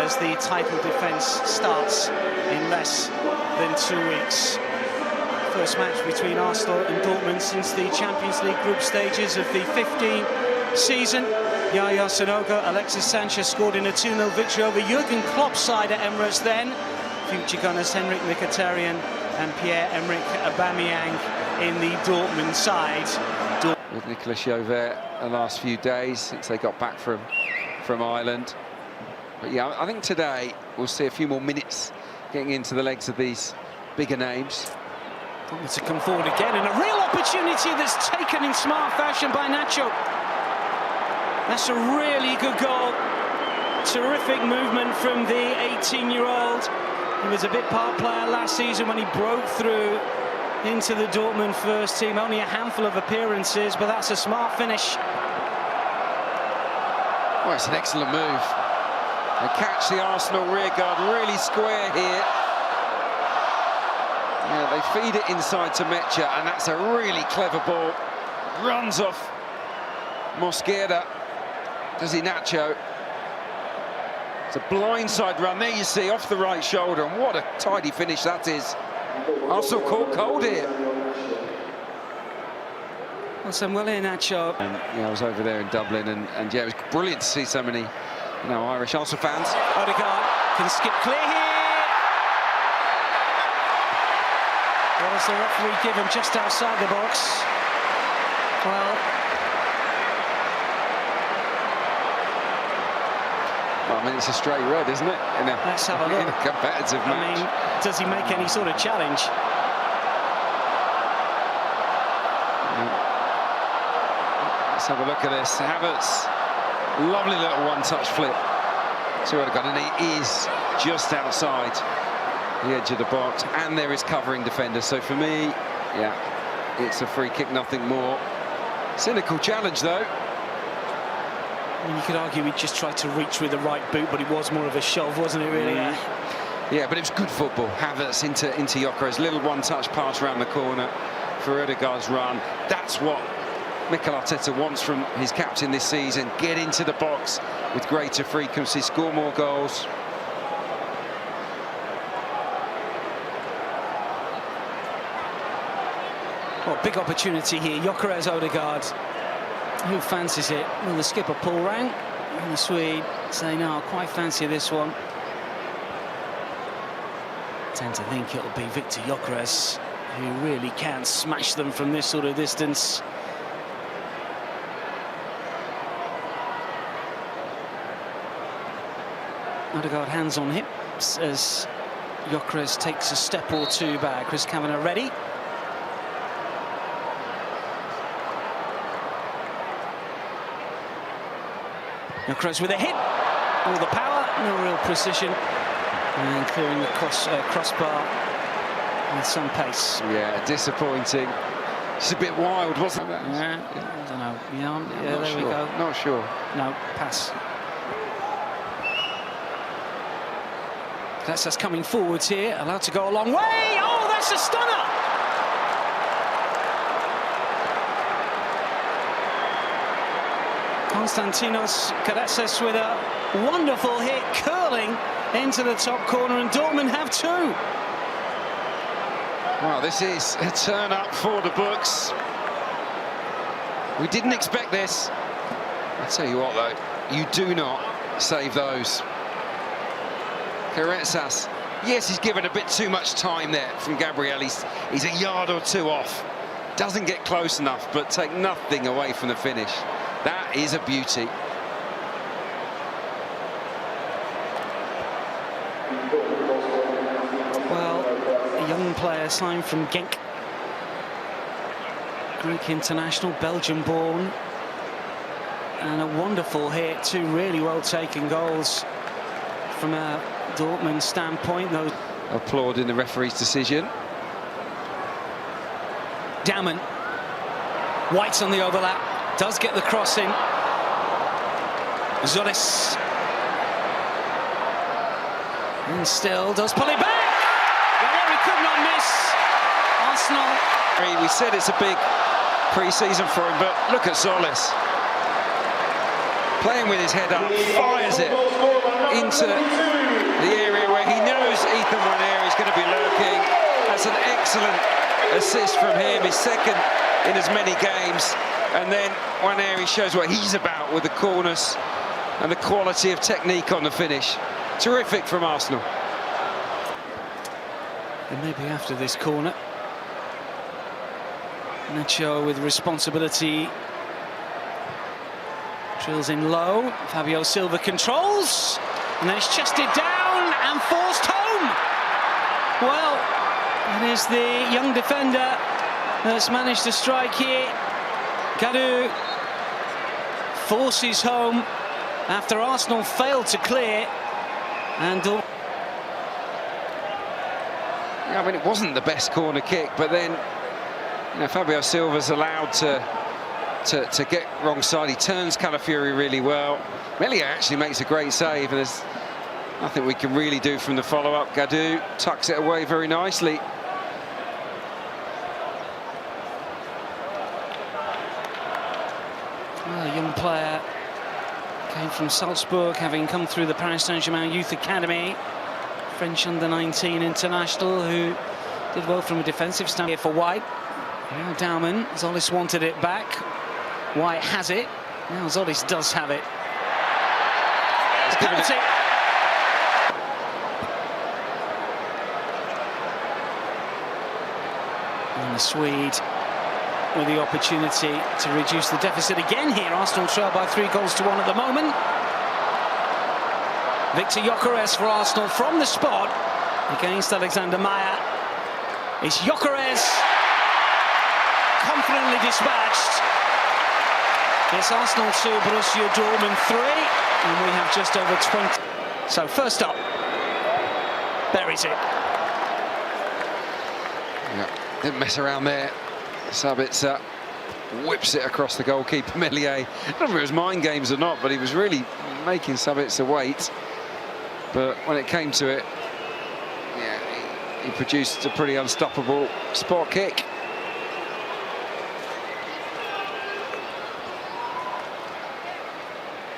as the title defence starts in less than 2 weeks. First match between Arsenal and Dortmund since the Champions League group stages of the 15 season. Yaya Sanogo, Alexis Sanchez scored in a 2-0 victory over Jurgen Klopp's side at Emirates then. Future gunners Henrik Mkhitaryan and Pierre-Emerick Aubameyang in the Dortmund side. With Nicolas Jauvert the last few days since they got back from Ireland. But yeah, I think today we'll see a few more minutes getting into the legs of these bigger names. To come forward again, and a real opportunity that's taken in smart fashion by Nacho. That's a really good goal. Terrific movement from the 18-year-old. He was a bit part player last season when he broke through into the Dortmund first team. Only a handful of appearances, but that's a smart finish. Well, it's an excellent move. They catch the Arsenal rearguard really square here. Yeah, they feed it inside to Mecha, and that's a really clever ball. Runs off Mosquera. Does he Nacho? It's a blindside run. There you see, off the right shoulder, and what a tidy finish that is. Arsenal caught cold here. Well, Samuel Nacho. Yeah, I was over there in Dublin, and yeah, it was brilliant to see so many, Irish Arsenal fans. Odegaard can skip clear here. What does the referee give him just outside the box? Well, I mean, it's a straight red, isn't it? Let's have a look. In a competitive match. I mean, does he make any sort of challenge? Let's have a look at this. Havertz, lovely little one-touch flip to Odegaard, and he is just outside the edge of the box, and there is covering defender. So for me, yeah, it's a free kick, nothing more. Cynical challenge, though. I mean, you could argue he just tried to reach with the right boot, but it was more of a shove, wasn't it, really? Yeah, but it was good football. Havertz into Gyökeres, little one-touch pass around the corner for Odegaard's run. That's what Mikel Arteta wants from his captain this season. Get into the box with greater frequency, score more goals. Well, big opportunity here. Gyökeres, Odegaard. Who fancies it? Well, the skipper Paul Rang and the Swede say, no, I quite fancy this one. Tend to think it'll be Victor Gyökeres who really can smash them from this sort of distance. Odegaard hands on hips as Gyökeres takes a step or two back. Chris Kavanagh ready. Gyökeres with a hit. All the power, no real precision. And clearing the crossbar with some pace. Yeah, disappointing. It's a bit wild, wasn't it? Yeah, I don't know. Yeah, there we go. Not sure. No, pass. That's us coming forwards here, allowed to go a long way. Oh, that's a stunner! Konstantinos Karatses with a wonderful hit, curling into the top corner, and Dortmund have two. Well, this is a turn up for the books. We didn't expect this. I'll tell you what, though, you do not save those. Karatses, yes, he's given a bit too much time there from Gabriel. He's a yard or two off. Doesn't get close enough, but take nothing away from the finish. That is a beauty. Well, a young player signed from Genk. Greek international, Belgium-born. And a wonderful hit, two really well-taken goals from a Dortmund standpoint. Those applauding the referee's decision. Dammon. White's on the overlap. Does get the cross in. Zolis. And still does pull it back. Well, he could not miss. Arsenal. We said it's a big pre-season for him, but look at Zolis. Playing with his head up, fires it into the area where he knows Ethan Waneri is going to be lurking. That's an excellent assist from him, his second in as many games. And then Waneri shows what he's about with the coolness and the quality of technique on the finish. Terrific from Arsenal. And maybe after this corner, Nacho with responsibility. Drills in low. Fabio Silva controls. And then it's chested down and forced home. Well, it is the young defender that's managed to strike here. Gadou forces home after Arsenal failed to clear. And I mean, it wasn't the best corner kick, but then, you know, Fabio Silva's allowed to get wrong side. He turns Calafiori really well. Melia actually makes a great save, and there's nothing we can really do from the follow-up. Gadou tucks it away very nicely. Well, a young player came from Salzburg, having come through the Paris Saint-Germain Youth Academy. French under-19 international who did well from a defensive stand here for White. Now Dauman, Zolis wanted it back. White has it. Now Zolis does have it. It's penalty. And the Swede with the opportunity to reduce the deficit again here. Arsenal trail by 3-1 at the moment. Victor Gyökeres for Arsenal from the spot against Alexander Meyer. It's Gyökeres confidently dispatched. It's Arsenal 2, Borussia Dortmund 3, and we have just over 20. So first up, buries it. Yeah, didn't mess around there. Sabitzer whips it across the goalkeeper, Meslier. I don't know if it was mind games or not, but he was really making Sabitzer wait. But when it came to it, yeah, he produced a pretty unstoppable spot kick.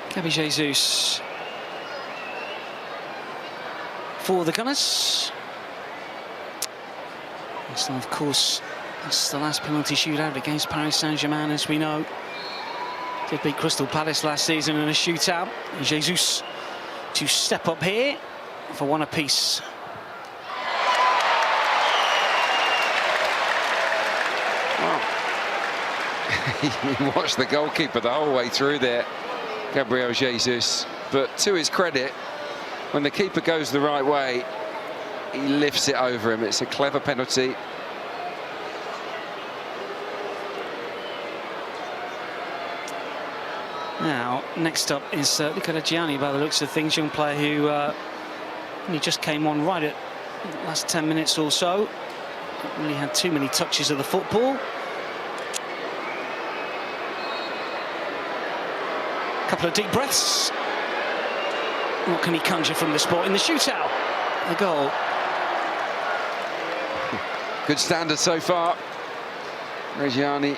Gabi Jesus for the Gunners. This, of course, that's the last penalty shootout against Paris Saint-Germain, as we know. Did beat Crystal Palace last season in a shootout. Jesus to step up here for one apiece. Wow. He watched the goalkeeper the whole way through there, Gabriel Jesus. But to his credit, when the keeper goes the right way, he lifts it over him. It's a clever penalty. Now, next up is Luca Reggiani, by the looks of things, young player who he just came on right at the last 10 minutes or so. Not really had too many touches of the football. Couple of deep breaths. What can he conjure from the spot in the shootout? The goal. Good standard so far. Reggiani,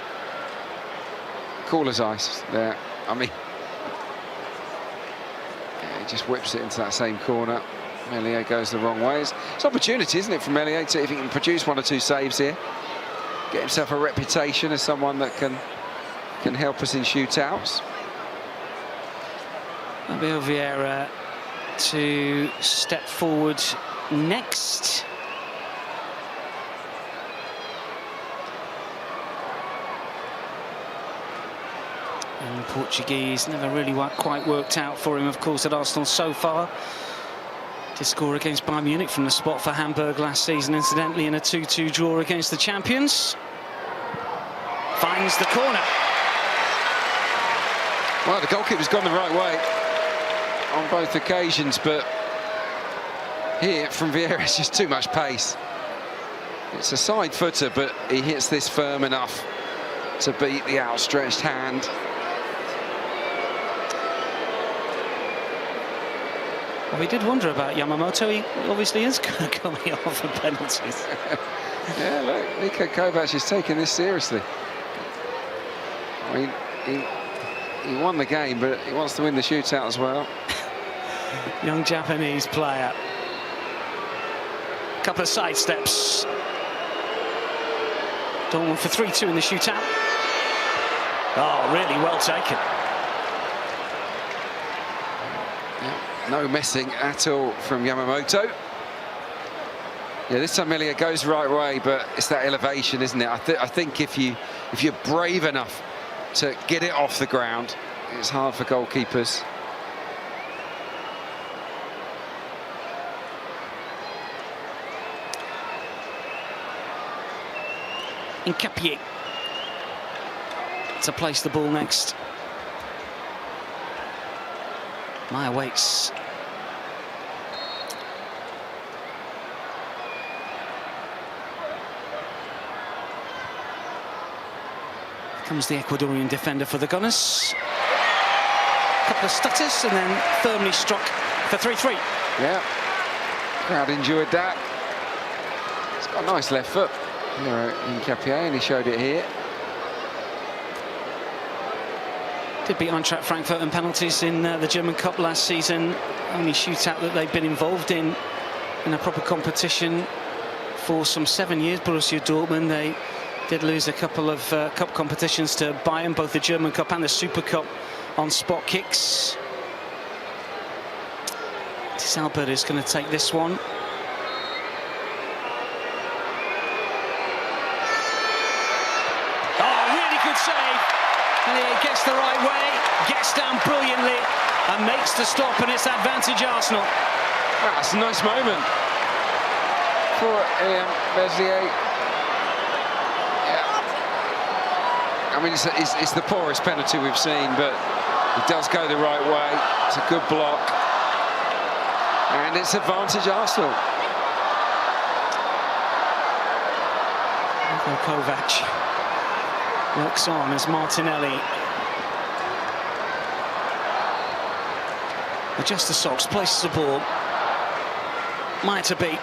cool as ice there. I mean, yeah, he just whips it into that same corner. Meslier goes the wrong way. It's opportunity, isn't it, for Meslier to, if he can produce 1 or 2 saves here, get himself a reputation as someone that can help us in shootouts. Abel Vieira to step forward next. And Portuguese never really quite worked out for him, of course, at Arsenal so far. Did score against Bayern Munich from the spot for Hamburg last season, incidentally, in a 2-2 draw against the champions. Finds the corner. Well, the goalkeeper's gone the right way on both occasions, but here from Vieira, it's just too much pace. It's a side footer, but he hits this firm enough to beat the outstretched hand. Well, we did wonder about Yamamoto. He obviously is coming off for penalties. Yeah, look, Niko Kovac is taking this seriously. I mean, he won the game, but he wants to win the shootout as well. young Japanese player. Couple of side steps. Dortmund for 3-2 in the shootout. Oh, really well taken. Yeah, no messing at all from Yamamoto. Yeah, this time Melia goes the right way, but it's that elevation, isn't it? I think if you're brave enough to get it off the ground, it's hard for goalkeepers. Incapié to place the ball next. Maya waits. Comes the Ecuadorian defender for the Gunners. Couple of stutters and then firmly struck for 3-3. Yeah, crowd enjoyed that. He's got a nice left foot here in Incapié, and he showed it here. Did beat Eintracht Frankfurt in penalties in the German Cup last season. Only shootout that they've been involved in a proper competition for some 7 years. Borussia Dortmund, they did lose a couple of cup competitions to Bayern, both the German Cup and the Super Cup, on spot kicks. Tis Albert is going to take this one. And he gets the right way, gets down brilliantly and makes the stop, and it's advantage Arsenal. That's a nice moment for Meslier. Yeah. I mean, it's the poorest penalty we've seen, but he does go the right way. It's a good block. And it's advantage Arsenal. Kovac works on as Martinelli adjusts the socks, places the ball. Might to beat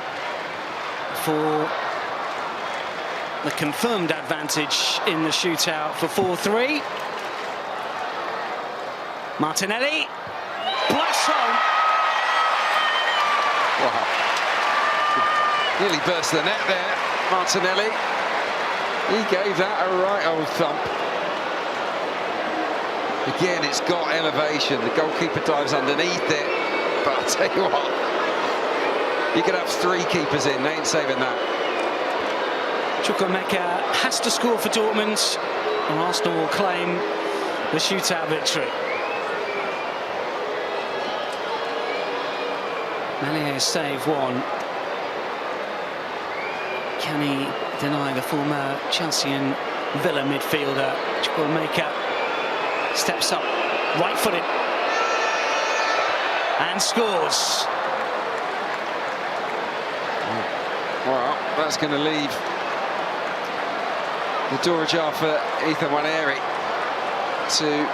for the confirmed advantage in the shootout for 4-3. Martinelli blasts home. Wow. Nearly burst the net there, Martinelli. He gave that a right old thump. Again, it's got elevation. The goalkeeper dives underneath it. But I'll tell you what, you could have 3 keepers in. They ain't saving that. Chukwuemeka has to score for Dortmund, and Arsenal will claim the shootout victory. Melier save one. Can he deny the former Chelsea and Villa midfielder? Chukwuemeka steps up, right-footed, and scores. Well, that's going to leave the door ajar for Ethan Nwaneri to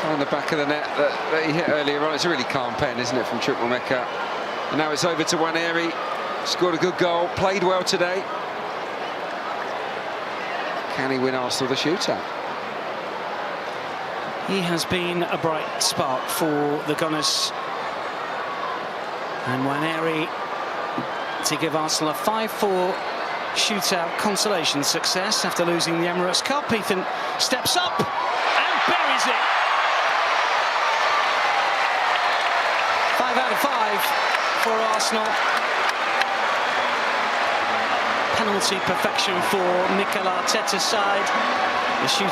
find the back of the net that he hit earlier on. It's a really calm pen, isn't it, from Chukwuemeka? And now it's over to Nwaneri. Scored a good goal, played well today. Can he win Arsenal the shootout? He has been a bright spark for the Gunners. And Nwaneri to give Arsenal a 5-4 shootout consolation success after losing the Emirates Cup. Ethan steps up and buries it. 5 out of 5 for Arsenal. Penalty perfection for Mikel Arteta's side. The shootout